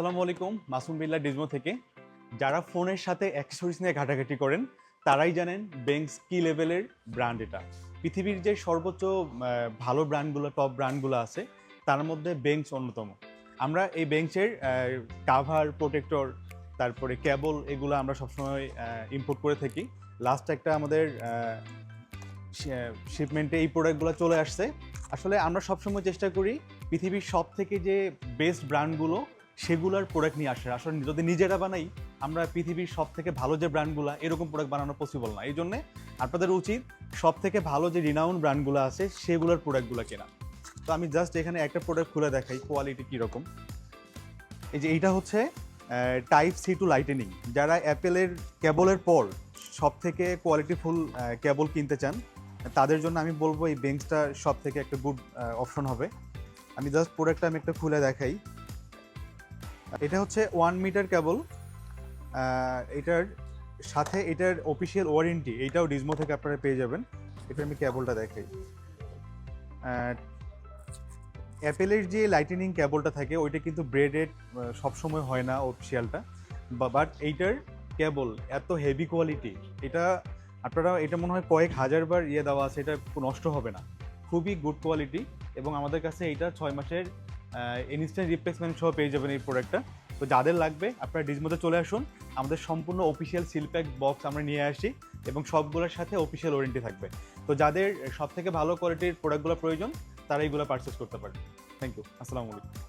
আসসালামু আলাইকুম, মাসুম বিল্লাহ ডিজমো থেকে। যারা ফোনের সাথে অ্যাক্সেসরিজ নিয়ে ঘাটাঘাটি করেন তারাই জানেন বেংস কি লেভেলের ব্র্যান্ড এটা। পৃথিবীর যে সর্বোচ্চ ভালো ব্র্যান্ডগুলো, টপ ব্র্যান্ডগুলো আছে তার মধ্যে বেংস অন্যতম। আমরা এই বেংসের কাভার, প্রোটেক্টর, তারপরে কেবল এগুলো আমরা সবসময় ইম্পোর্ট করে থাকি। লাস্ট একটা আমাদের শিপমেন্টে এই প্রোডাক্টগুলো চলে আসছে। আসলে আমরা সবসময় চেষ্টা করি পৃথিবীর সব থেকে যে বেস্ট ব্র্যান্ডগুলো সেগুলোর প্রোডাক্ট নিয়ে আসার। আসলে যদি নিজেরা বানাই আমরা পৃথিবীর সব থেকে ভালো যে ব্র্যান্ডগুলো এরকম প্রোডাক্ট বানানো পসিবল না। এই জন্যে আপনাদের উচিত সব থেকে ভালো যে রিনাউন ব্র্যান্ডগুলো আছে সেগুলোর প্রোডাক্টগুলো কেনা। তো আমি জাস্ট এখানে একটা প্রোডাক্ট খুলে দেখাই কোয়ালিটি কীরকম। এই যে এইটা হচ্ছে টাইপ সি টু লাইটেনিং। যারা অ্যাপেলের কেবলের পর সব থেকে কোয়ালিটিফুল কেবল কিনতে চান তাদের জন্য আমি বলবো এই বেংসটা সব থেকে একটা গুড অপশন হবে। আমি জাস্ট প্রোডাক্টটা আমি একটা খুলে দেখাই। এটা হচ্ছে 1 মিটার কেবল। এটার সাথে এটার অফিসিয়াল ওয়ারেন্টি এইটাও ডিজমো থেকে আপনারা পেয়ে যাবেন। এটা আমি কেবলটা দেখাই। অ্যাপেলের যে লাইটেনিং কেবলটা থাকে ওইটা কিন্তু ব্রেডেড সবসময় হয় না অফিসিয়ালটা, বাট এইটার কেবল এত হেভি কোয়ালিটি, এটা আপনারা এটা মনে হয় কয়েক হাজারবার দেওয়া আছে, এটা নষ্ট হবে না। খুবই গুড কোয়ালিটি এবং আমাদের কাছে এইটা 6 মাসের ইনস্ট্যান্ট রিপ্লেসমেন্ট সহ পেয়ে যাবেন এই প্রোডাক্টটা। তো যাদের লাগবে আপনারা ডিজমোতে চলে আসুন, আমাদের সম্পূর্ণ অফিসিয়াল সিলপ্যাক বক্স আমরা নিয়ে আসি এবং সবগুলোর সাথে অফিসিয়াল ওয়ারেন্টি থাকবে। তো যাদের সব থেকে ভালো কোয়ালিটির প্রোডাক্টগুলো প্রয়োজন তারা এইগুলো পারচেস করতে পারে। Thank you. আসসালামু আলাইকুম।